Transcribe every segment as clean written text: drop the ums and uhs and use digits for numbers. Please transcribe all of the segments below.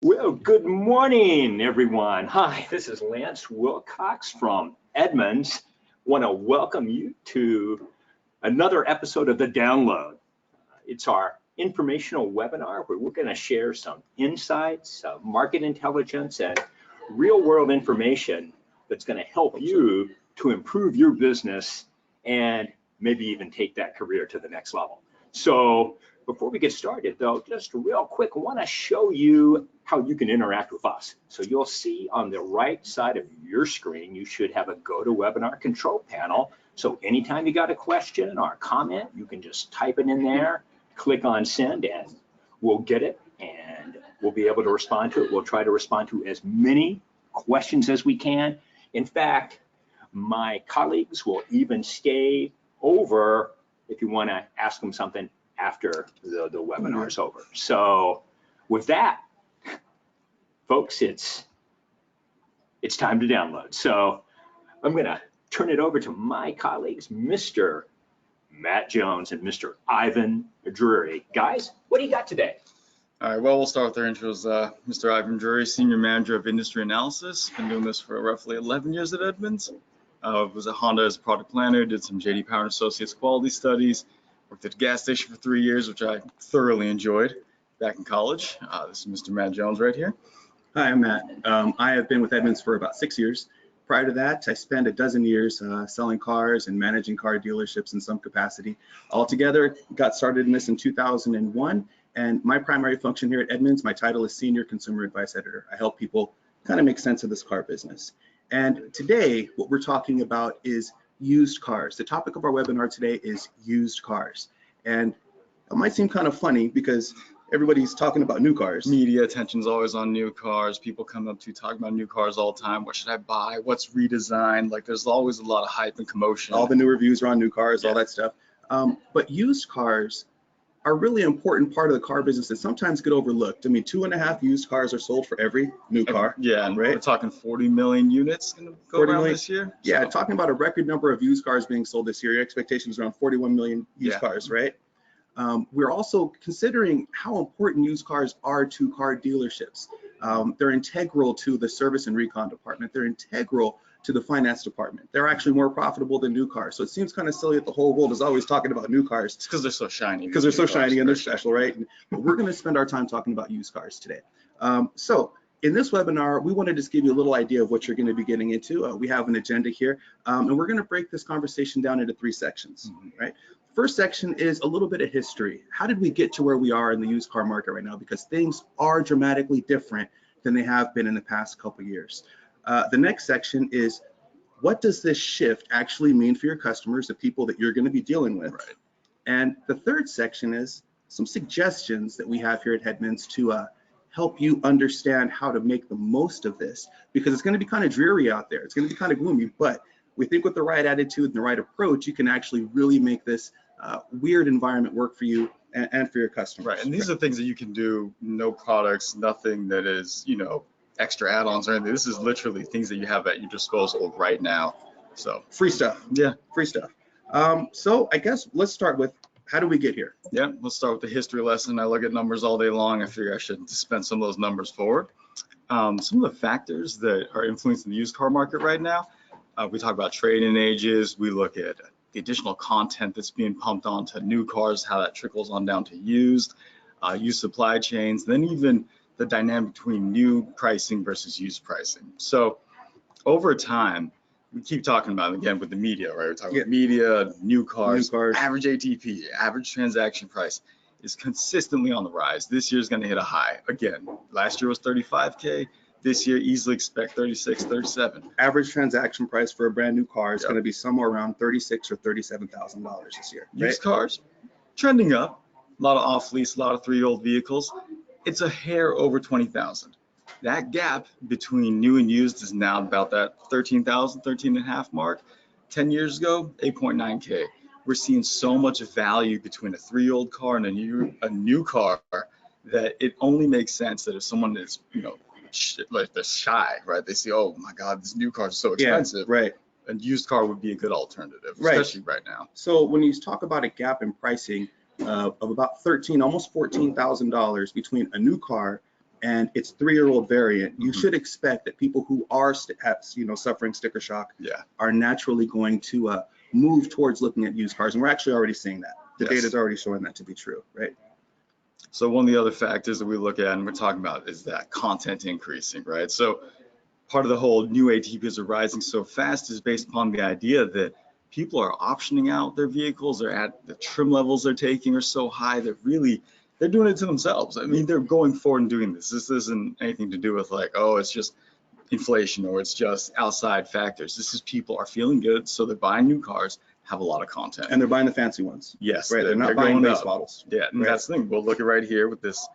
Well, good morning, everyone. Hi, this is Lance Wilcox from Edmunds. Want to welcome you to another episode of The Download. It's our informational webinar where we're going to share some insights, market intelligence, and real-world information that's going to help you to improve your business and maybe even take that career to the next level. So before we get started, though, just real quick, I want to show you how you can interact with us. So you'll see on the right side of your screen, you should have a GoToWebinar control panel. So anytime you got a question or a comment, you can just type it in there, click on send, and we'll get it, and we'll be able to respond to it. We'll try to respond to as many questions as we can. In fact, my colleagues will even stay over if you want to ask them something after the webinar is over. So with that, folks, it's time to download. So I'm going to turn it over to my colleagues, Mr. Matt Jones and Mr. Ivan Drury. Guys, what do you got today? All right, well, we'll start with our intros. Mr. Ivan Drury, Senior Manager of Industry Analysis. Been doing this for roughly 11 years at Edmunds. Was at Honda as a product planner, did some J.D. Power Associates quality studies, worked at a gas station for 3 years, which I thoroughly enjoyed back in college. This is Mr. Matt Jones right here. Hi, I'm Matt. I have been with Edmunds for about 6 years. Prior to that, I spent a dozen years selling cars and managing car dealerships in some capacity. Altogether, got started in this in 2001, and my primary function here at Edmunds, my title is Senior Consumer Advice Editor. I help people kind of make sense of this car business. And today, what we're talking about is used cars. The topic of our webinar today is used cars. And it might seem kind of funny because everybody's talking about new cars. Media attention's always on new cars. People come up to you talking about new cars all the time. What should I buy? What's redesigned? Like, there's always a lot of hype and commotion. All the new reviews are on new cars, all that stuff. But used cars are really an important part of the car business that sometimes get overlooked. I mean, 2.5 used cars are sold for every new car. Yeah, and right? We're talking 40 million units going to go around this year. Yeah, so talking about a record number of used cars being sold this year. Your expectation is around 41 million used cars, right? We're also considering how important used cars are to car dealerships. They're integral to the service and recon department. They're integral to the finance department. They're actually more profitable than new cars. So it seems kind of silly that the whole world is always talking about new cars. It's because they're so shiny. Because they're so shiny and they're special, right? But we're going to spend our time talking about used cars today. So in this webinar, we want to just give you a little idea of what you're going to be getting into. We have an agenda here, and we're going to break this conversation down into 3 sections, right? First section is a little bit of history. How did we get to where we are in the used car market right now? Because things are dramatically different than they have been in the past couple years. The next section is, what does this shift actually mean for your customers, the people that you're going to be dealing with? Right. And the third section is some suggestions that we have here at Edmunds to help you understand how to make the most of this, because it's going to be kind of dreary out there. It's going to be kind of gloomy, but we think with the right attitude and the right approach, you can actually really make this weird environment work for you and for your customers. Right, and these are things that you can do, no products, nothing that is, you know, extra add-ons or anything. This is literally things that you have at your disposal right now. So free stuff. Yeah, free stuff. So I guess let's start with, how do we get here? Yeah, let's start with the history lesson. I look at numbers all day long. I figure I should dispense some of those numbers forward. Some of the factors that are influencing the used car market right now, we talk about trade-in ages. We look at the additional content that's being pumped onto new cars, how that trickles on down to used supply chains, then even the dynamic between new pricing versus used pricing. So over time, we keep talking about it again with the media, right? We're talking about media, new cars, average ATP, average transaction price is consistently on the rise. This year is going to hit a high. Again, last year was 35K. This year, easily expect 36, 37. Average transaction price for a brand new car is going to be somewhere around $36,000 or $37,000 this year. Right? Used cars trending up. A lot of off-lease, a lot of 3-year-old vehicles. It's a hair over 20,000. That gap between new and used is now about that 13,000, 13.5 mark. 10 years ago, 8.9K. We're seeing so much value between a 3-year-old car and a new car that it only makes sense that if someone is, you know, like they're shy, right? They see, oh my God, this new car is so expensive. Yeah, right. A used car would be a good alternative, especially right now. So when you talk about a gap in pricing of about almost $14,000 between a new car and it's 3-year-old variant, you should expect that people who are suffering sticker shock are naturally going to move towards looking at used cars. And we're actually already seeing that. The data is already showing that to be true, right? So one of the other factors that we look at and we're talking about is that content increasing, right? So part of the whole new ATVs are rising so fast is based upon the idea that people are optioning out their vehicles. They're at the trim levels they're taking are so high that really they're doing it to themselves. I mean, they're going forward and doing this. This isn't anything to do with like, oh, it's just inflation or it's just outside factors. This is people are feeling good, so they're buying new cars, have a lot of content. And they're buying the fancy ones. Yes. Right. They're not buying base models. Yeah, and that's the thing. We'll look at right here with this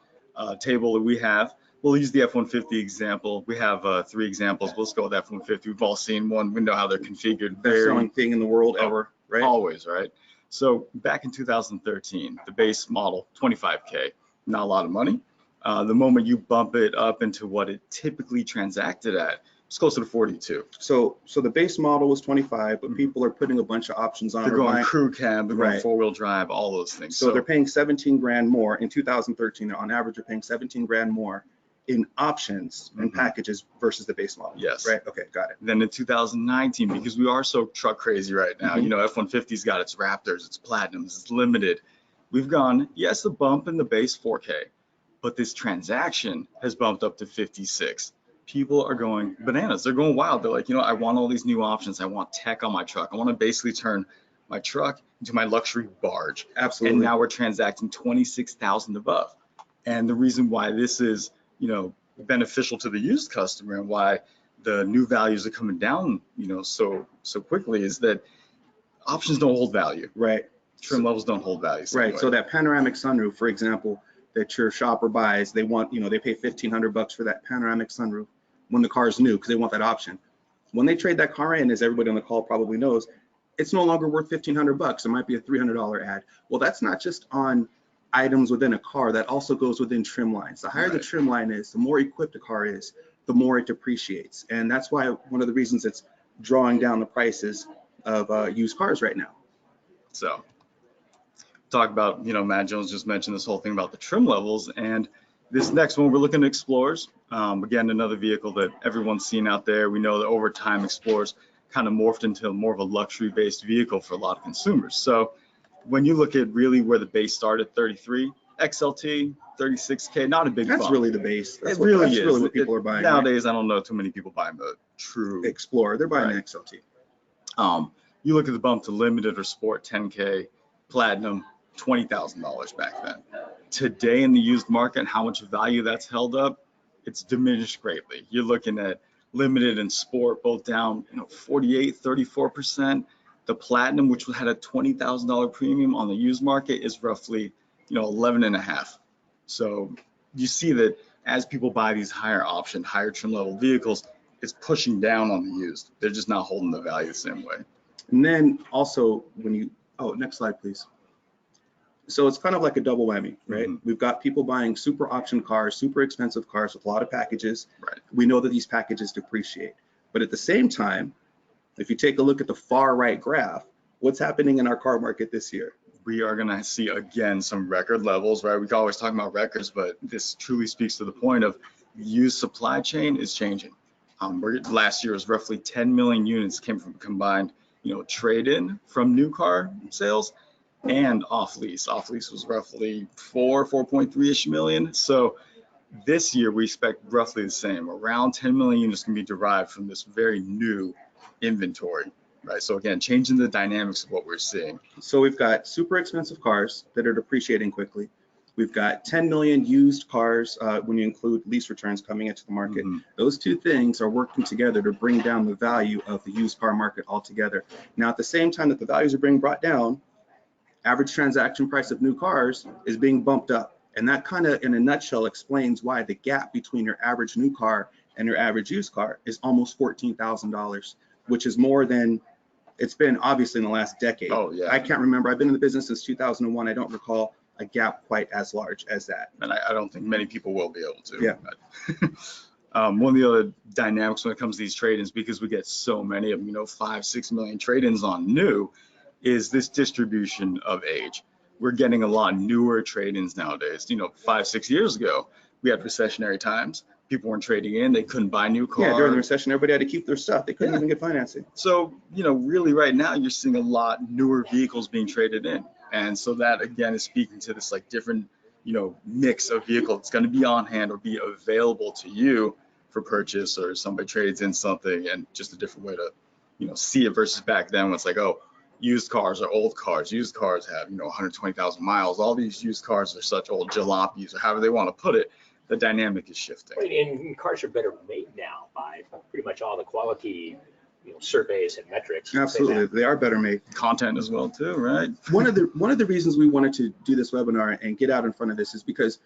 table that we have. We'll use the F-150 example. We have 3 examples. Let's go with F-150. We've all seen one. We know how they're configured. Best selling thing in the world ever, right? Always, right? So back in 2013, the base model, 25K, not a lot of money. The moment you bump it up into what it typically transacted at, it's closer to 42. So the base model was 25, but people are putting a bunch of options on. They're going crew cab, they're going 4-wheel drive, all those things. So they're paying 17 grand more in 2013. On average, they're paying 17 grand more in options and packages versus the base model. Yes. Right. Okay. Got it. Then in 2019, because we are so truck crazy right now, you know, F-150's got its Raptors, its Platinums, it's limited. We've gone, yes, a bump in the base 4K, but this transaction has bumped up to 56. People are going bananas. They're going wild. They're like, you know, I want all these new options. I want tech on my truck. I want to basically turn my truck into my luxury barge. Absolutely. And now we're transacting 26,000 above. And the reason why this is, you know, beneficial to the used customer and why the new values are coming down, you know, so quickly is that options don't hold value. Right. Trim levels don't hold value. Right. So that panoramic sunroof, for example, that your shopper buys, they want, you know, they pay $1,500 for that panoramic sunroof when the car is new because they want that option. When they trade that car in, as everybody on the call probably knows, it's no longer worth $1,500. It might be a $300 ad. Well, that's not just on items within a car, that also goes within trim lines. The higher the trim line is, the more equipped a car is, the more it depreciates. And that's why one of the reasons it's drawing down the prices of used cars right now. So talk about, you know, Matt Jones just mentioned this whole thing about the trim levels, and this next one we're looking at Explorers. Again, another vehicle that everyone's seen out there. We know that over time Explorers kind of morphed into more of a luxury based vehicle for a lot of consumers. So when you look at really where the base started, 33, XLT, 36K, not a big bump. That's really the base. That's really what people are buying. Nowadays, I don't know too many people buying the true Explorer. They're buying the XLT. You look at the bump to limited or sport, 10K, platinum, $20,000 back then. Today in the used market, how much value that's held up, it's diminished greatly. You're looking at limited and sport both down, you know, 48, 34%. The platinum, which had a $20,000 premium on the used market, is roughly, you know, 11.5. So you see that as people buy these higher option, higher trim level vehicles, it's pushing down on the used. They're just not holding the value the same way. And then also when you, next slide, please. So it's kind of like a double whammy, right? We've got people buying super option cars, super expensive cars with a lot of packages. Right. We know that these packages depreciate. But at the same time, if you take a look at the far right graph, what's happening in our car market this year? We are going to see, again, some record levels, right? We can always talk about records, but this truly speaks to the point of used supply chain is changing. Last year was roughly 10 million units came from combined, you know, trade-in from new car sales and off-lease. Off-lease was roughly 4.3-ish million. So this year we expect roughly the same. Around 10 million units can be derived from this very new inventory, right? So again, changing the dynamics of what we're seeing. So we've got super expensive cars that are depreciating quickly. We've got 10 million used cars when you include lease returns coming into the market. Those two things are working together to bring down the value of the used car market altogether. Now, at the same time that the values are being brought down, average transaction price of new cars is being bumped up. And that kind of, in a nutshell, explains why the gap between your average new car and your average used car is almost $14,000, which is more than it's been obviously in the last decade. Oh, yeah. I can't remember. I've been in the business since 2001. I don't recall a gap quite as large as that. And I don't think many people will be able to. Yeah. One of the other dynamics when it comes to these trade-ins, because we get so many of them, you know, 5-6 million trade-ins on new, is this distribution of age. We're getting a lot newer trade-ins nowadays. You know, 5-6 years ago, we we had recessionary times. People weren't trading in. They couldn't buy new cars. Yeah, during the recession, everybody had to keep their stuff. They couldn't Yeah. even get financing. So, really right now you're seeing a lot newer vehicles being traded in. And so that again is speaking to this like different, mix of vehicle that's going to be on hand or be available to you for purchase, or somebody trades in something, and just a different way to, see it versus back then when it's like, oh, used cars are old cars. Used cars have, 120,000 miles. All these used cars are such old jalopies, or however they want to put it. The dynamic is shifting. Right, and cars are better made now by pretty much all the quality, surveys and metrics. Absolutely, they are better made. Content as well too, right? One of the reasons we wanted to do this webinar and get out in front of this is because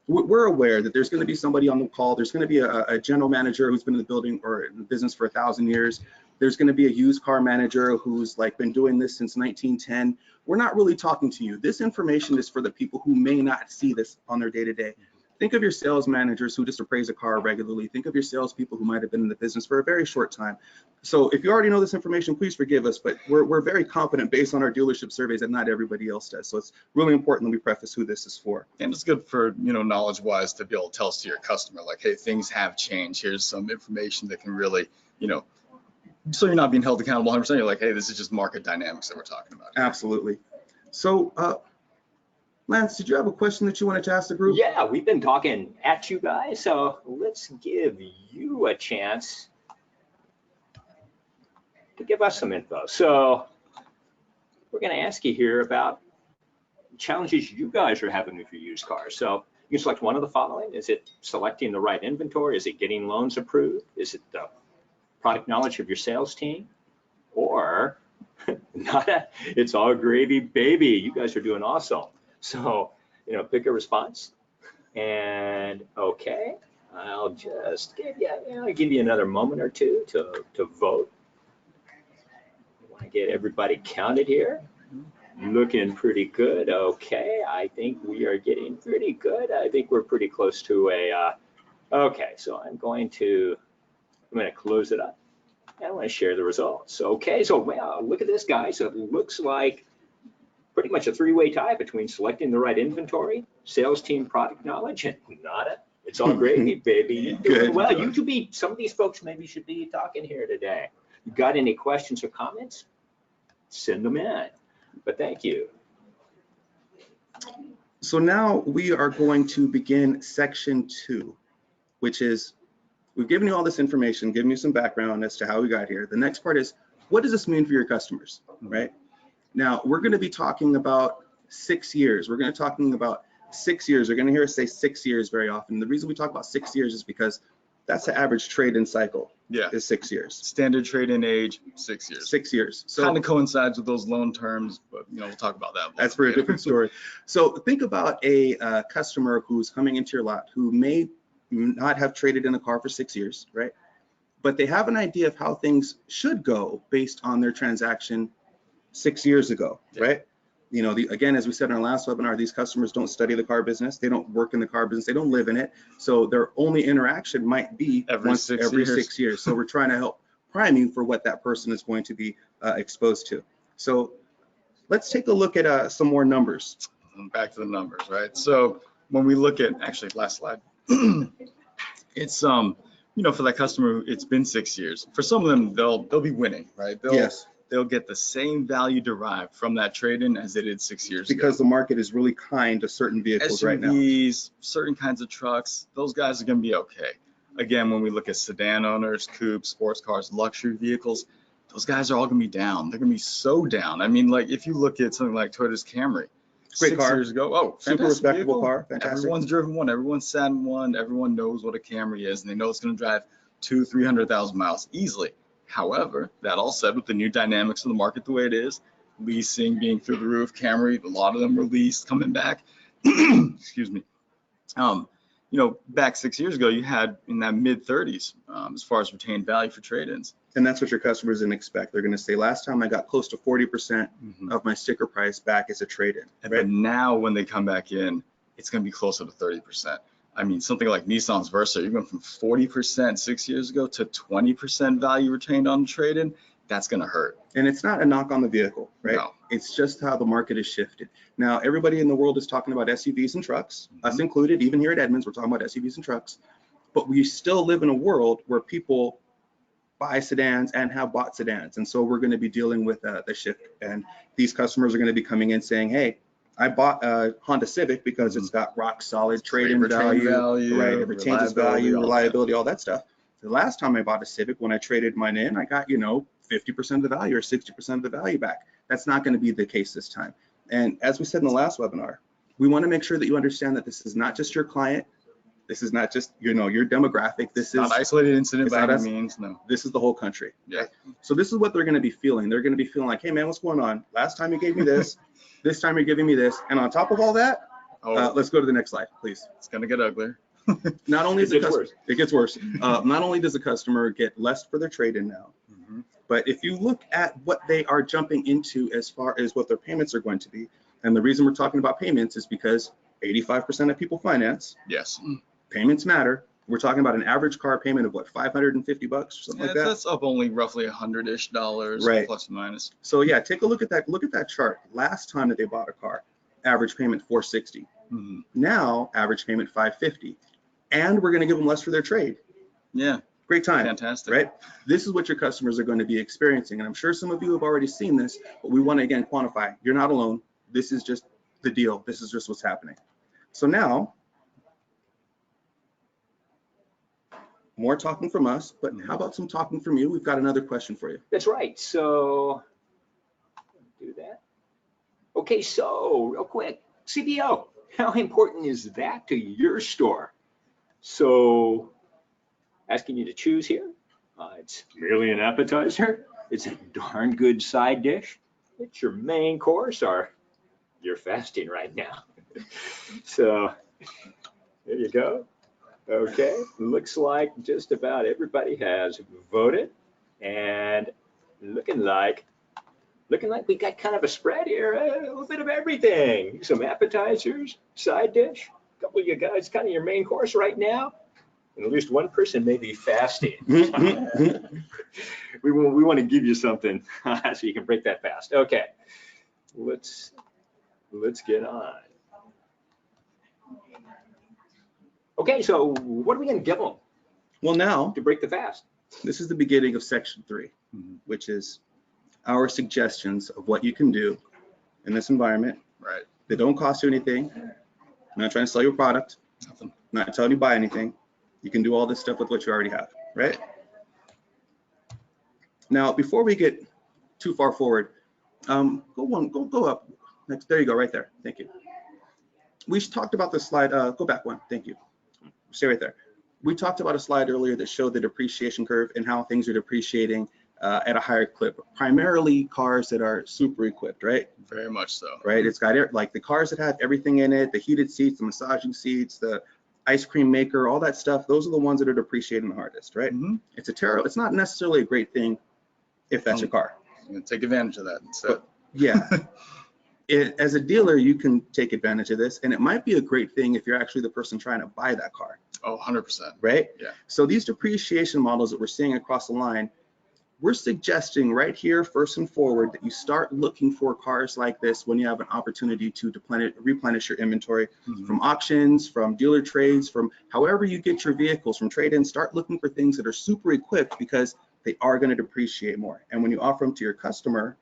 we're aware that there's going to be somebody on the call. There's going to be a general manager who's been in the building or in the business for 1,000 years. There's going to be a used car manager who's like been doing this since 1910. We're not really talking to you. This information is for the people who may not see this on their day-to-day. Think of your sales managers who just appraise a car regularly. Think of your salespeople who might have been in the business for a very short time. So if you already know this information, please forgive us, but we're very confident based on our dealership surveys that not everybody else does. So it's really important that we preface who this is for. And it's good for, knowledge-wise to be able to tell us to your customer, like, hey, things have changed. Here's some information that can really, so you're not being held accountable 100%. You're like, hey, this is just market dynamics that we're talking about. Absolutely. So, Lance, did you have a question that you wanted to ask the group? Yeah, we've been talking at you guys, so let's give you a chance to give us some info. So we're going to ask you here about challenges you guys are having with your used cars. So you can select one of the following. Is it selecting the right inventory? Is it getting loans approved? Is it the product knowledge of your sales team? Or it's all gravy, baby. You guys are doing awesome. So, pick a response. And okay, I'll just give you another moment or two to vote. I want to get everybody counted here. Looking pretty good. Okay, I think we are getting pretty good. I think we're pretty close to okay, so I'm going to close it up. I want to share the results. Okay, so wow, look at this, guys. So it looks like pretty much a three-way tie between selecting the right inventory, sales team product knowledge, and nada. It's all gravy, baby. You're doing well. You could be, some of these folks maybe should be talking here today. You got any questions or comments? Send them in. But thank you. So now we are going to begin section 2, which is, we've given you all this information, given you some background as to how we got here. The next part is, what does this mean for your customers, right? Now, we're going to be talking about 6 years. We're going to be talking about 6 years. You're going to hear us say 6 years very often. The reason we talk about 6 years is because that's the average trade-in cycle. Yeah. Is 6 years. Standard trade-in age, 6 years. 6 years. So kind of coincides with those loan terms, but we'll talk about that. That's for a different story. So think about a customer who's coming into your lot who may not have traded in a car for 6 years, right? But they have an idea of how things should go based on their transaction 6 years ago, right? Again, as we said in our last webinar, these customers don't study the car business. They don't work in the car business. They don't live in it. So their only interaction might be every 6 years. So we're trying to help prime you for what that person is going to be exposed to. So let's take a look at some more numbers. Back to the numbers, right? So when we look at, actually, last slide, it's, for that customer, it's been 6 years. For some of them, they'll be winning, right? They'll get the same value derived from that trade-in as they did 6 years ago. Because the market is really kind to certain vehicles right now. SUVs, certain kinds of trucks, those guys are going to be okay. Again, when we look at sedan owners, coupes, sports cars, luxury vehicles, those guys are all going to be down. They're going to be so down. I mean, like if you look at something like Toyota's Camry, great 6 car. years ago, oh, super respectable vehicle. Car, fantastic. Everyone's driven one, everyone's sat in one, everyone knows what a Camry is, and they know it's going to drive 200,000-300,000 miles easily. However, that all said, with the new dynamics of the market the way it is, leasing being through the roof, Camry, a lot of them were leased, coming back. Excuse me. Back 6 years ago, you had in that mid-30s as far as retained value for trade-ins. And that's what your customers didn't expect. They're going to say, last time I got close to 40% of my sticker price back as a trade-in. Right? But now when they come back in, it's going to be closer to 30%. I mean, something like Nissan's Versa, you're going from 40% 6 years ago to 20% value retained on the trade-in. that's going to hurt. And it's not a knock on the vehicle, right? No. It's just how the market has shifted. Now, everybody in the world is talking about SUVs and trucks, us included. Even here at Edmunds, we're talking about SUVs and trucks. But we still live in a world where people buy sedans and have bought sedans. And so we're going to be dealing with the shift. And these customers are going to be coming in saying, hey, I bought a Honda Civic because it's got rock solid trade-in value, right? It retains its value, reliability, all that stuff. The last time I bought a Civic, when I traded mine in, I got, 50% of the value or 60% of the value back. That's not going to be the case this time. And as we said in the last webinar, we want to make sure that you understand that this is not just your client. This is not just, your demographic. This is not an isolated incident by any means. No. This is the whole country. Yeah. So this is what they're going to be feeling. They're going to be feeling like, hey man, what's going on? Last time you gave me this, this time you're giving me this. And on top of all that, let's go to the next slide, please. It's going to get uglier. Not only it gets worse. Not only does the customer get less for their trade-in now, but if you look at what they are jumping into as far as what their payments are going to be, and the reason we're talking about payments is because 85% of people finance. Yes. Payments matter. We're talking about an average car payment of what, $550 or something like that? That's up only roughly $100-ish, right, plus or minus. So yeah, take a look at that. Look at that chart. Last time that they bought a car, average payment $460. Now average payment $550, and we're going to give them less for their trade. Yeah. Great time. Fantastic. Right? This is what your customers are going to be experiencing. And I'm sure some of you have already seen this, but we want to, again, quantify. You're not alone. This is just the deal. This is just what's happening. So now, more talking from us, but how about some talking from you? We've got another question for you. That's right. So, do that. Okay, so real quick, CBO, how important is that to your store? So, asking you to choose here. It's merely an appetizer. It's a darn good side dish. It's your main course, or you're fasting right now. So there you go. Okay, looks like just about everybody has voted, and looking like we got kind of a spread here, a little bit of everything. Some appetizers, side dish, a couple of you guys kind of your main course right now. And at least one person may be fasting. We want to give you something so you can break that fast. Okay, let's get on. Okay, so what are we going to give them? Well, now to break the fast. This is the beginning of section 3, which is our suggestions of what you can do in this environment. Right. They don't cost you anything. I'm not trying to sell you a product. Nothing. I'm not telling you to buy anything. You can do all this stuff with what you already have, right? Now, before we get too far forward, go up. Next, there you go, right there. Thank you. We talked about the slide. Go back one. Thank you. Stay right there. We talked about a slide earlier that showed the depreciation curve and how things are depreciating at a higher clip. Primarily cars that are super equipped, right? Very much so. Right. It's got like the cars that have everything in it, the heated seats, the massaging seats, the ice cream maker, all that stuff. Those are the ones that are depreciating the hardest, right? It's a terrible. It's not necessarily a great thing if that's your car. You can take advantage of that. So yeah. As a dealer, you can take advantage of this, and it might be a great thing if you're actually the person trying to buy that car. Oh, 100%. Right? Yeah. So these depreciation models that we're seeing across the line, we're suggesting right here, first and forward, that you start looking for cars like this when you have an opportunity to replenish your inventory from auctions, from dealer trades, from however you get your vehicles, from trade-ins. Start looking for things that are super equipped because they are going to depreciate more. And when you offer them to your customer,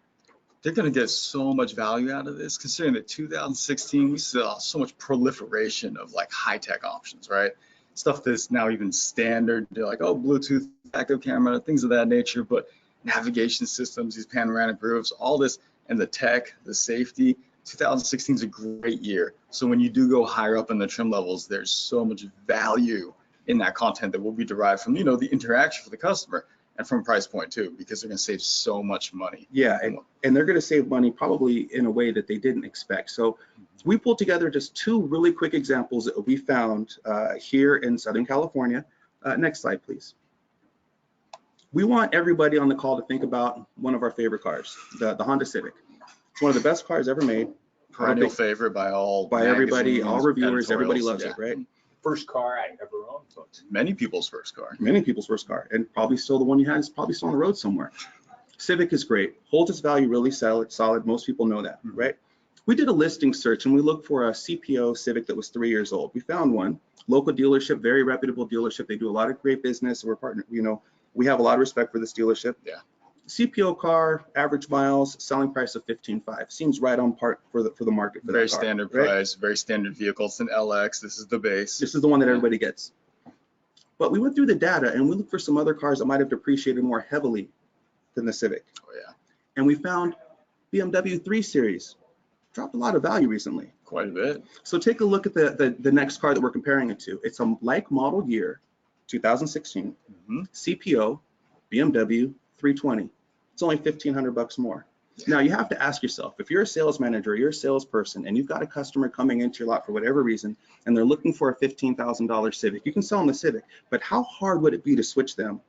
they're going to get so much value out of this, considering that 2016, we saw so much proliferation of like high-tech options, right? Stuff that's now even standard. They're like, oh, Bluetooth, backup camera, things of that nature, but navigation systems, these panoramic roofs, all this, and the tech, the safety. 2016 is a great year. So when you do go higher up in the trim levels, there's so much value in that content that will be derived from, the interaction for the customer. And from price point too, because they're going to save so much money. Yeah, and they're going to save money probably in a way that they didn't expect. So we pulled together just 2 really quick examples that we found here in Southern California. Next slide, please. We want everybody on the call to think about one of our favorite cars, the Honda Civic. It's one of the best cars ever made. Perennial favorite by everybody, all reviewers, everybody loves it, right? First car I ever owned, folks. Many people's first car. Many people's first car, and probably still the one you had is probably still on the road somewhere. Civic is great, holds its value really solid. Most people know that, right? We did a listing search and we looked for a CPO Civic that was 3 years old. We found one, local dealership, very reputable dealership. They do a lot of great business. We're partnered, you know, we have a lot of respect for this dealership. Yeah. CPO car, average miles, selling price of 15.5. Seems right on part for the market. For Very that car, standard right? price, very standard vehicle. It's an LX. This is the base. This is the one that everybody gets. But we went through the data and we looked for some other cars that might have depreciated more heavily than the Civic. Oh yeah. And we found BMW 3 Series dropped a lot of value recently. Quite a bit. So take a look at the next car that we're comparing it to. It's a like model year, 2016, CPO, BMW 320. It's only $1,500 more. Now you have to ask yourself, if you're a sales manager, you're a salesperson, and you've got a customer coming into your lot for whatever reason, and they're looking for a $15,000 Civic, you can sell them the Civic, but how hard would it be to switch them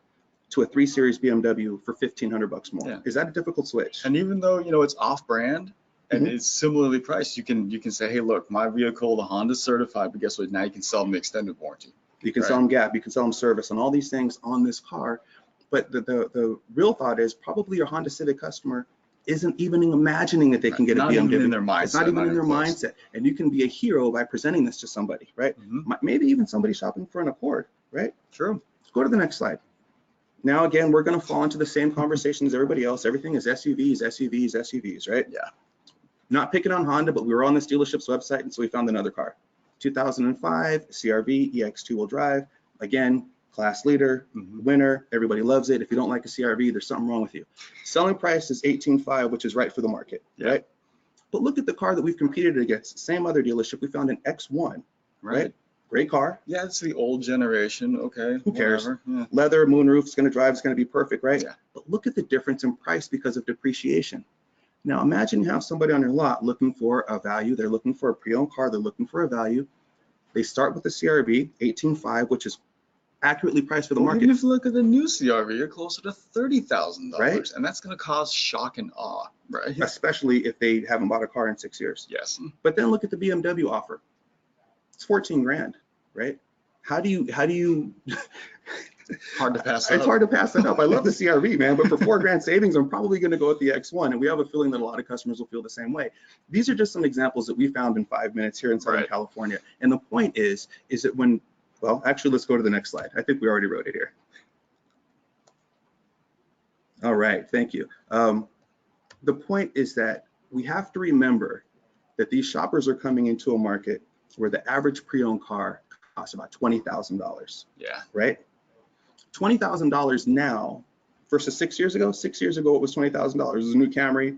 to a 3 Series BMW for $1,500 more? Yeah. Is that a difficult switch? And even though, you know, it's off-brand and it's similarly priced, you can say, hey, look, my vehicle, the Honda's certified, but guess what? Now you can sell them the extended warranty. You can sell them gap, you can sell them service, and all these things on this car. But the real thought is probably your Honda Civic customer isn't even imagining that they can get a BMW. Not even in their mindset. It's not even in their mindset. And you can be a hero by presenting this to somebody, right? Maybe even somebody shopping for an Accord, right? True. Let's go to the next slide. Now, again, we're going to fall into the same conversation as everybody else. Everything is SUVs, SUVs, SUVs, right? Yeah. Not picking on Honda, but we were on this dealership's website, and so we found another car. 2005 CR-V EX two-wheel drive. Again, class leader, winner. Everybody loves it. If you don't like a CR-V, there's something wrong with you. Selling price is $18,500, which is right for the market, right? But look at the car that we've competed against. Same other dealership. We found an X1, right? Great car. Yeah, it's the old generation. Okay. Who cares? Yeah. Leather, moonroof, it's going to drive. It's going to be perfect, right? Yeah. But look at the difference in price because of depreciation. Now, imagine you have somebody on your lot looking for a value. They're looking for a pre-owned car. They're looking for a value. They start with the CR-V, $18,500, which is accurately priced for the market. Even if you look at the new CR-V, you're closer to $30,000, right? And that's going to cause shock and awe, right? Especially if they haven't bought a car in 6 years. Yes. But then look at the BMW offer. It's $14,000, right? How do you? Hard to pass that It's hard to pass that up. I love the CR-V, man, but for $4,000 savings, I'm probably going to go with the X1, and we have a feeling that a lot of customers will feel the same way. These are just some examples that we found in 5 minutes here in Southern California. And the point is that when, well, actually, let's go to the next slide. I think we already wrote it here. All right, thank you. The point is that we have to remember that these shoppers are coming into a market where the average pre-owned car costs about $20,000. Yeah. Right? $20,000 now versus 6 years ago. 6 years ago, it was $20,000. It was a new Camry,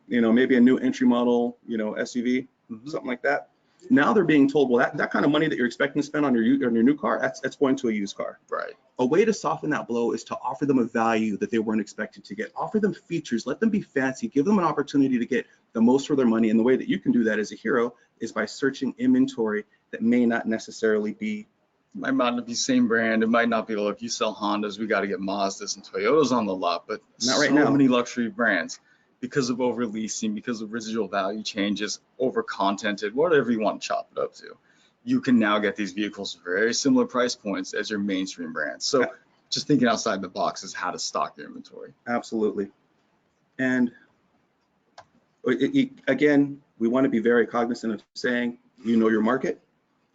you know, maybe a new entry model, you know, SUV, something like that. Now they're being told, well, that kind of money that you're expecting to spend on your new car, that's going to a used car. Right. A way to soften that blow is to offer them a value that they weren't expected to get. Offer them features, let them be fancy, give them an opportunity to get the most for their money. And the way that you can do that as a hero is by searching inventory that may not necessarily be. Might not be same brand. It might not be, look, you sell Hondas, we got to get Mazdas and Toyotas on the lot, but not right so now. Many luxury brands because of over leasing, because of residual value changes, over contented, whatever you want to chop it up to. You can now get these vehicles very similar price points as your mainstream brands. So just thinking outside the box is how to stock your inventory. Absolutely. And again, we want to be very cognizant of saying, you know your market.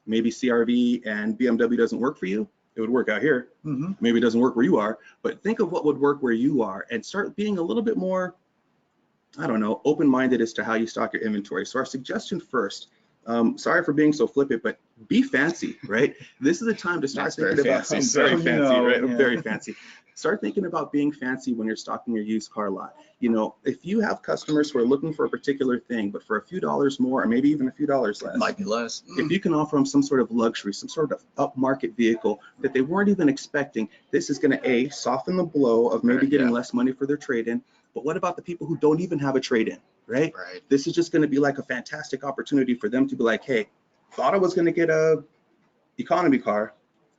Maybe CR-V and BMW doesn't work for you. It would work out here. Maybe it doesn't work where you are, but think of what would work where you are and start being a little bit more, I don't know, open-minded as to how you stock your inventory. So our suggestion first, sorry for being so flippant, but be fancy, right? This is the time to start thinking about very fancy, right? Very fancy. Start thinking about being fancy when you're stocking your used car lot. You know, if you have customers who are looking for a particular thing, but for a few dollars more, or maybe even a few dollars less, might be less. If you can offer them some sort of luxury, some sort of upmarket vehicle that they weren't even expecting, this is going to soften the blow of maybe getting less money for their trade-in. But what about the people who don't even have a trade-in, right? This is just going to be like a fantastic opportunity for them to be like, hey, thought I was going to get a economy car.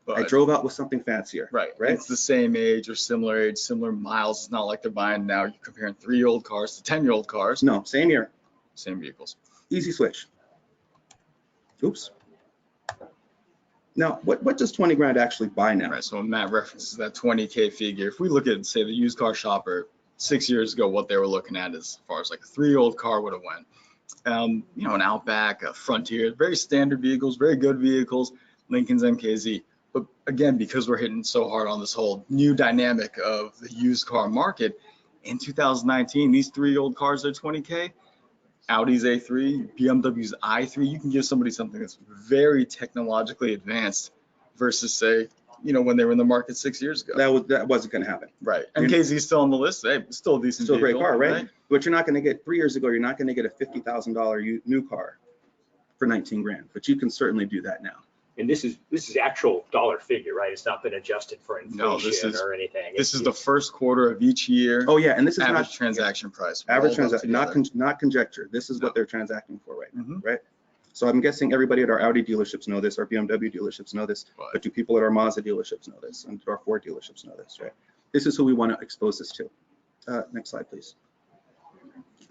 But I drove out with something fancier. Right. It's the same age, similar miles. It's not like they're buying now. You're comparing 3-year-old cars to 10-year-old cars. No, same year. Same vehicles. Easy switch. Oops. Now, what does 20 grand actually buy now? Right. So Matt references that 20K figure. If we look at, say, the used car shopper, 6 years ago, what they were looking at as far as like a 3-year-old car would have went. You know, an Outback, a Frontier, very standard vehicles, very good vehicles, Lincoln's MKZ. But again, because we're hitting so hard on this whole new dynamic of the used car market, in 2019, these 3-year-old cars are $20K. Audi's A3, BMW's i3, you can give somebody something that's very technologically advanced versus, say, you know, when they were in the market 6 years ago. That wasn't going to happen. Right. MKZ's still on the list. Hey, still a decent Still a great vehicle, car, right? But you're not going to get 3 years ago. You're not going to get a $50,000 new car for 19 grand. But you can certainly do that now. And this is actual dollar figure, right? It's not been adjusted for inflation or anything. This is the first quarter of each year. Oh yeah, and this is average not transaction price. Average transaction, not conjecture. This is what they're transacting for right now, right? So I'm guessing everybody at our Audi dealerships know this, our BMW dealerships know this, but do people at our Mazda dealerships know this, and our Ford dealerships know this, right? This is who we want to expose this to. Next slide, please.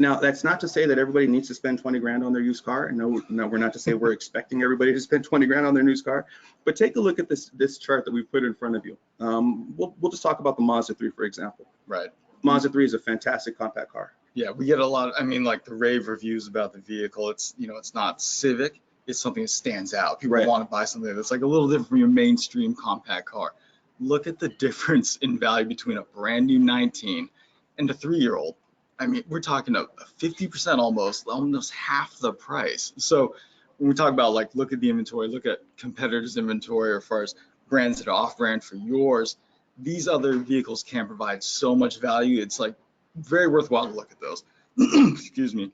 Now, that's not to say that everybody needs to spend 20 grand on their used car. No, we're not to say we're expecting everybody to spend 20 grand on their used car. But take a look at this chart that we've put in front of you. We'll just talk about the Mazda 3, for example. Right. Mazda 3 is a fantastic compact car. Yeah, we get a lot. I mean, like the rave reviews about the vehicle. It's, you know, it's not civic. It's something that stands out. People want to buy something that's like a little different from your mainstream compact car. Look at the difference in value between a brand new 19 and a 3-year-old. I mean, we're talking a 50% almost half the price. So when we talk about like, look at the inventory, look at competitors' inventory, or as far as brands that are off-brand for yours, these other vehicles can provide so much value. It's like very worthwhile to look at those. Excuse me.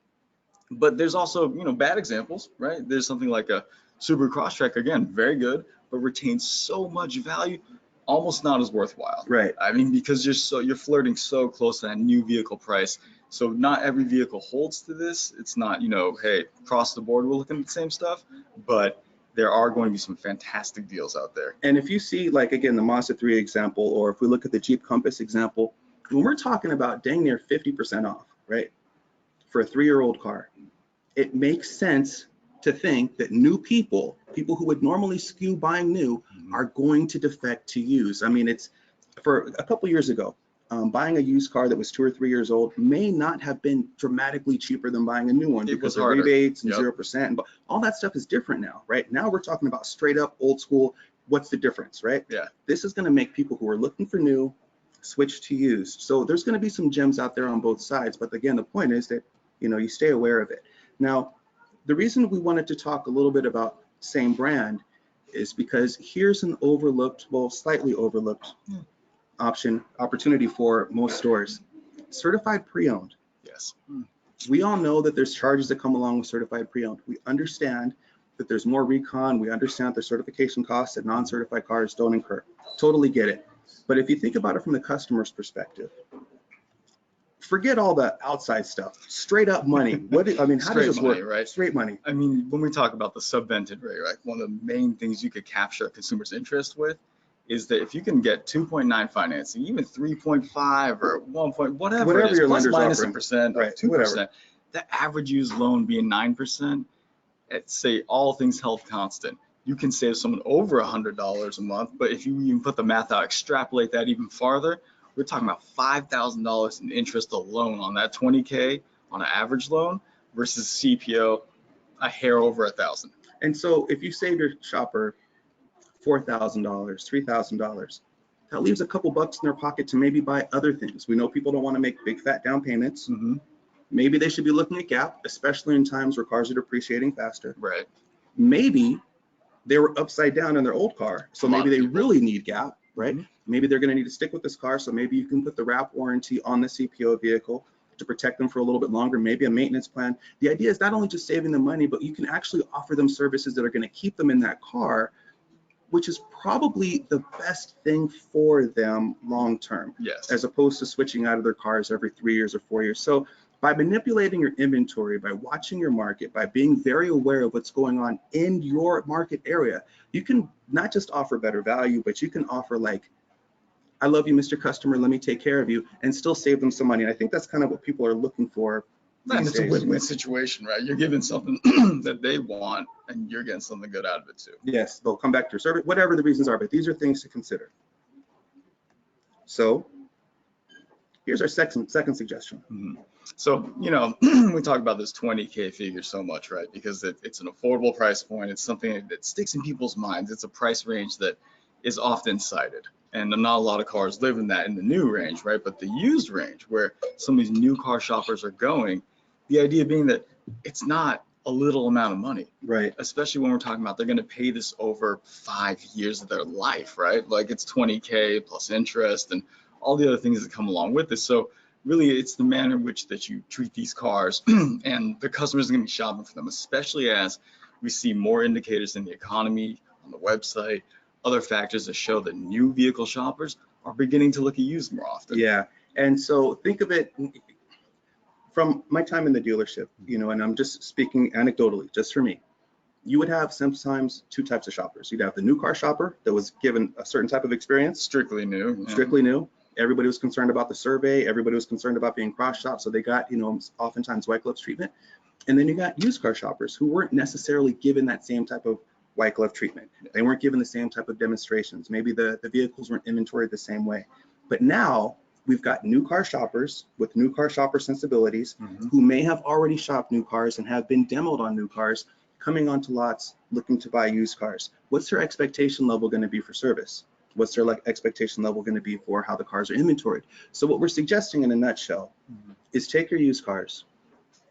But there's also, you know, bad examples, right? There's something like a Subaru Crosstrek, again, very good, but retains so much value, almost not as worthwhile. Right. I mean, because you're flirting so close to that new vehicle price. So not every vehicle holds to this. It's not, you know, hey, across the board we're looking at the same stuff, but there are going to be some fantastic deals out there. And if you see, like, again, the Mazda 3 example, or if we look at the Jeep Compass example, when we're talking about dang near 50% off, right, for a 3-year-old car, it makes sense to think that new people who would normally skew buying new, are going to defect to used. I mean, it's for a couple years ago, buying a used car that was 2 or 3 years old may not have been dramatically cheaper than buying a new one because of rebates and 0%. And all that stuff is different now, right? Now we're talking about straight up old school. What's the difference, right? Yeah. This is going to make people who are looking for new switch to used. So there's going to be some gems out there on both sides. But again, the point is that, you know, you stay aware of it. Now, the reason we wanted to talk a little bit about same brand is because here's an overlooked, well, slightly overlooked opportunity for most stores. Certified pre-owned. Yes. We all know that there's charges that come along with certified pre-owned. We understand that there's more recon. We understand the certification costs that non-certified cars don't incur. Totally get it. But if you think about it from the customer's perspective, forget all the outside stuff. Straight up money. How does this work? Right? Straight money. I mean, when we talk about the subvented rate, right, one of the main things you could capture a consumer's interest with is that if you can get 2.9 financing, even 3.5 or 1 point, whatever it is, your plus lender's minus offering. 1%, Right, 2%, whatever. the average used loan being 9%, at say all things held constant, you can save someone over $100 a month. But if you even put the math out, extrapolate that even farther, we're talking about $5,000 in interest alone on that 20K on an average loan versus CPO a hair over $1,000. And so if you save your shopper $4,000, $3,000, that leaves a couple bucks in their pocket to maybe buy other things. We know people don't want to make big fat down payments. Maybe they should be looking at gap, especially in times where cars are depreciating faster. Right. Maybe they were upside down in their old car, so maybe they really need gap, right? Maybe they're going to need to stick with this car, so maybe you can put the wrap warranty on the CPO vehicle to protect them for a little bit longer, maybe a maintenance plan. The idea is not only just saving them money, but you can actually offer them services that are going to keep them in that car, which is probably the best thing for them long term, Yes. as opposed to switching out of their cars every 3 years or 4 years. So by manipulating your inventory, by watching your market, by being very aware of what's going on in your market area, you can not just offer better value, but you can offer like, I love you, Mr. Customer, let me take care of you, and still save them some money. And I think that's kind of what people are looking for. And it's a win-win situation, right? You're giving something that they want, and you're getting something good out of it too. Yes, they'll come back to your service, whatever the reasons are, but these are things to consider. So Here's our second suggestion. Mhm. So, we talk about this 20K figure so much, right? Because it's an affordable price point. It's something that sticks in people's minds. It's a price range that is often cited. And not a lot of cars live in the new range, right? But the used range, where some of these new car shoppers are going, the idea being that it's not a little amount of money, Right. especially when we're talking about they're going to pay this over 5 years of their life, right? Like it's 20K plus interest and all the other things that come along with this. So really, it's the manner in which that you treat these cars and the customers are going to be shopping for them, especially as we see more indicators in the economy, on the website, other factors that show that new vehicle shoppers are beginning to look at used more often. Yeah. And so think of it from my time in the dealership, and I'm just speaking anecdotally, just for me. You would have sometimes two types of shoppers. You'd have the new car shopper that was given a certain type of experience. Strictly new. Yeah. Strictly new. Everybody was concerned about the survey. Everybody was concerned about being cross-shopped. So they got, oftentimes white gloves treatment. And then you got used car shoppers who weren't necessarily given that same type of white glove treatment. They weren't given the same type of demonstrations. Maybe the vehicles weren't inventoried the same way. But now we've got new car shoppers with new car shopper sensibilities who may have already shopped new cars and have been demoed on new cars, coming onto lots looking to buy used cars. What's their expectation level going to be for service? What's their expectation level going to be for how the cars are inventoried? So what we're suggesting in a nutshell is take your used cars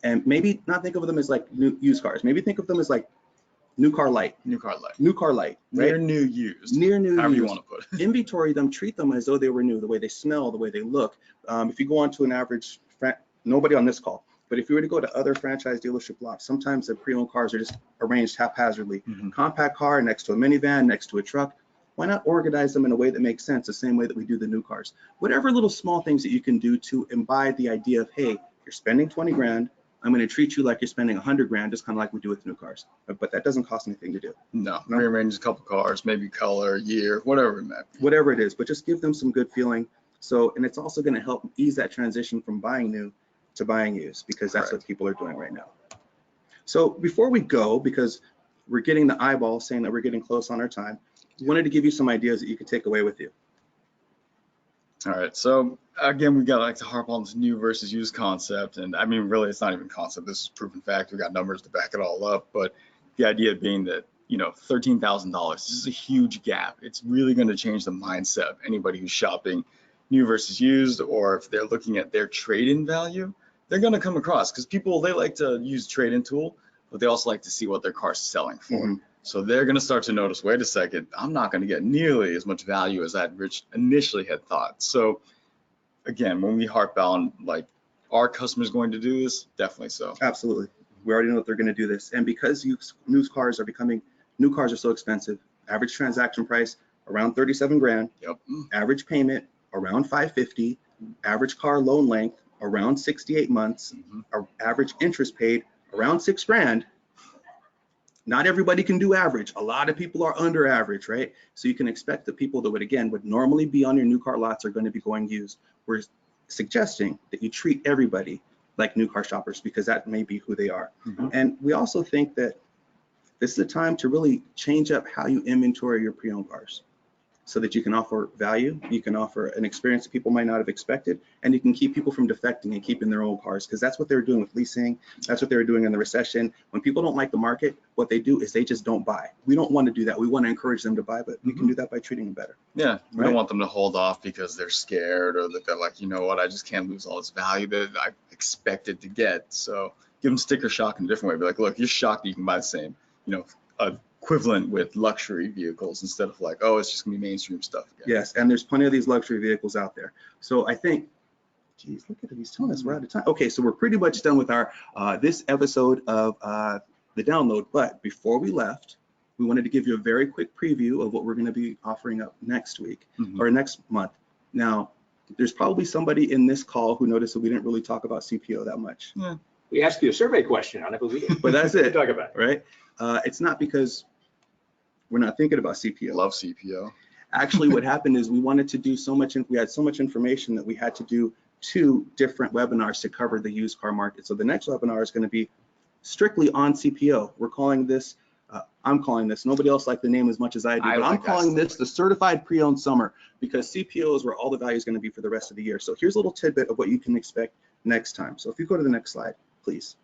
and maybe not think of them as like new used cars. Maybe think of them as like new car light. New car light. New car light. Right? Near new used. Near new however used. You want to put it. Inventory them, treat them as though they were new, the way they smell, the way they look. If you go on to an average, nobody on this call, but if you were to go to other franchise dealership lots, sometimes the pre-owned cars are just arranged haphazardly. Compact car next to a minivan, next to a truck. Why not organize them in a way that makes sense, the same way that we do the new cars? Whatever little small things that you can do to imbibe the idea of, hey, you're spending 20 grand, I'm going to treat you like you're spending 100 grand, just kind of like we do with new cars. But that doesn't cost anything to do. No, rearrange a couple cars, maybe color, year, whatever it may be. Whatever it is, but just give them some good feeling. So, and it's also going to help ease that transition from buying new to buying used, because that's what people are doing right now. So before we go, because we're getting the eyeball saying that we're getting close on our time, wanted to give you some ideas that you could take away with you. All right, so again, we got like to harp on this new versus used concept, and I mean, really, it's not even concept. This is proven fact. We got numbers to back it all up, but the idea being that $13,000. This is a huge gap. It's really going to change the mindset of anybody who's shopping new versus used, or if they're looking at their trade-in value, they're going to come across, because people, they like to use trade-in tool, but they also like to see what their car's selling for. So they're going to start to notice, wait a second, I'm not going to get nearly as much value as I initially had thought. So again, when we harp on, like, are customers going to do this? Definitely so. Absolutely. We already know that they're going to do this. And because new cars are so expensive, average transaction price around 37 grand, average payment around 550, average car loan length around 68 months, our average interest paid around 6 grand. Not everybody can do average. A lot of people are under average, right? So you can expect the people that would normally be on your new car lots are going to be going used. We're suggesting that you treat everybody like new car shoppers, because that may be who they are. And we also think that this is a time to really change up how you inventory your pre-owned cars, so that you can offer value, you can offer an experience that people might not have expected, and you can keep people from defecting and keeping their old cars, because that's what they were doing with leasing. That's what they were doing in the recession. When people don't like the market, what they do is they just don't buy. We don't want to do that. We want to encourage them to buy, but we can do that by treating them better. Yeah, we don't want them to hold off because they're scared, or that they're like, you know what, I just can't lose all this value that I expected to get. So give them sticker shock in a different way. Be like, look, you're shocked that you can buy the same, equivalent with luxury vehicles, instead of like, oh, it's just gonna be mainstream stuff again. Yes, and there's plenty of these luxury vehicles out there. So I think, geez, look at it, he's telling us we're out of time. Okay, so we're pretty much done with our this episode of the download. But before we left, we wanted to give you a very quick preview of what we're going to be offering up next week or next month. Now, there's probably somebody in this call who noticed that we didn't really talk about CPO that much. Yeah. We asked you a survey question on it, but we didn't. But that's it. Talk about it. Right? It's not because we're not thinking about CPO. Love CPO. Actually, what happened is we wanted to do so much, we had so much information that we had to do 2 different webinars to cover the used car market. So the next webinar is going to be strictly on CPO. We're calling this I'm calling this. Nobody else liked the name as much as I do, but I'm calling this the Certified Pre-Owned Summer, because CPO is where all the value is going to be for the rest of the year. So here's a little tidbit of what you can expect next time. So if you go to the next slide, please.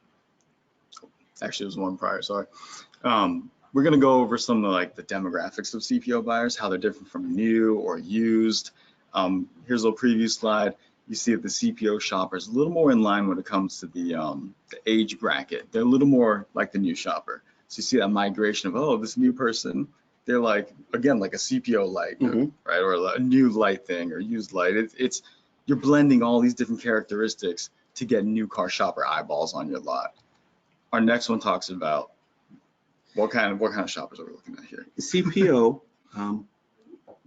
Actually, it was one prior, sorry. We're going to go over some of the demographics of CPO buyers, how they're different from new or used. Here's a little preview slide. You see that the CPO shopper is a little more in line when it comes to the age bracket. They're a little more like the new shopper. So you see that migration of, oh, this new person, they're again, like a CPO light, right? Or a new light thing or used light. You're blending all these different characteristics to get new car shopper eyeballs on your lot. Our next one talks about what kind of shoppers are we looking at here? CPO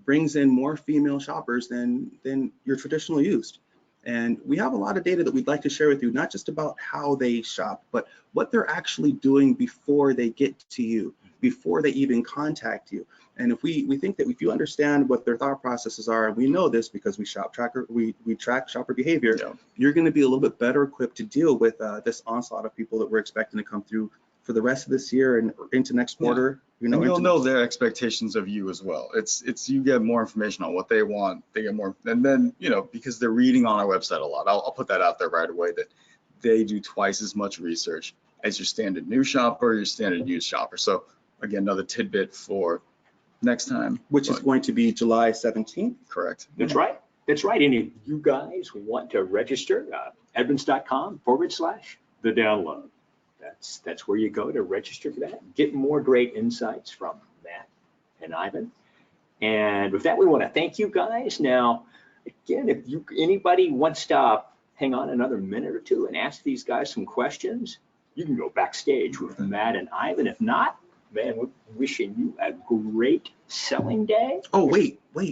brings in more female shoppers than your traditional used. And we have a lot of data that we'd like to share with you, not just about how they shop, but what they're actually doing before they get to you, before they even contact you. And if we think that if you understand what their thought processes are, and we know this because we track shopper behavior, you're going to be a little bit better equipped to deal with this onslaught of people that we're expecting to come through for the rest of this year and into next quarter. And you'll know their expectations of you as well. It's you get more information on what they want. They get more, and then because they're reading on our website a lot. I'll put that out there right away that they do twice as much research as your standard new shopper, your standard used shopper. So again, another tidbit for next time, which is going to be July 17th. Correct. That's right. That's right. And if you guys want to register, edmunds.com/the download. That's where you go to register for that. Get more great insights from Matt and Ivan. And with that, we want to thank you guys. Now, again, if anybody wants to hang on another minute or two and ask these guys some questions, you can go backstage with Matt and Ivan. If not, man, we're wishing you a great selling day. Oh, wait. What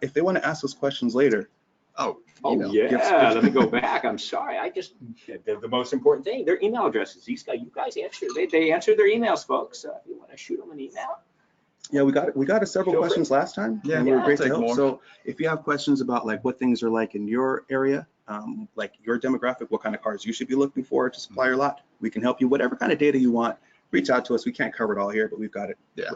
if they want to ask us questions later? Oh yeah, let me go back. I'm sorry. The most important thing, their email addresses. You guys answer. They answer their emails, folks. So if you want to shoot them an email. Yeah, we got several questions last time. Yeah, and we were great to help. More. So if you have questions about what things are like in your area, like your demographic, what kind of cars you should be looking for to supply your lot, we can help you. Whatever kind of data you want, reach out to us. We can't cover it all here, but we've got it. Yeah.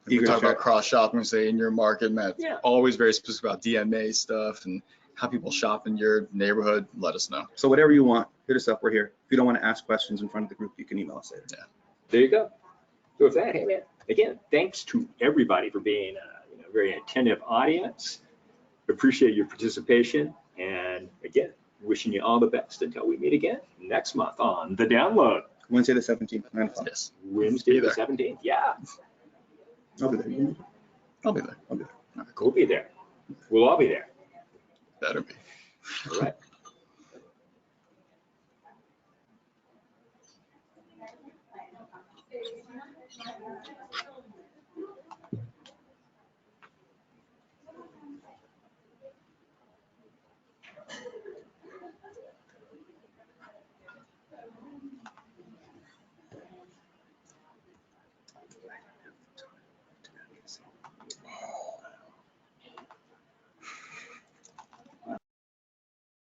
We talk about cross shopping, say in your market, Matt. Yeah. Always very specific about DMA stuff and how people shop in your neighborhood. Let us know. So whatever you want, hit us up. We're here. If you don't want to ask questions in front of the group, you can email us later. Yeah. There you go. So with that, hey man, again, thanks to everybody for being a very attentive audience. Appreciate your participation, and again, wishing you all the best until we meet again next month on The Download. Wednesday the 17th, 9 o'clock. Yes. Wednesday the 17th. Yeah. I'll be there. I'll be there. All right, We'll be there. We'll all be there. Better be. All right.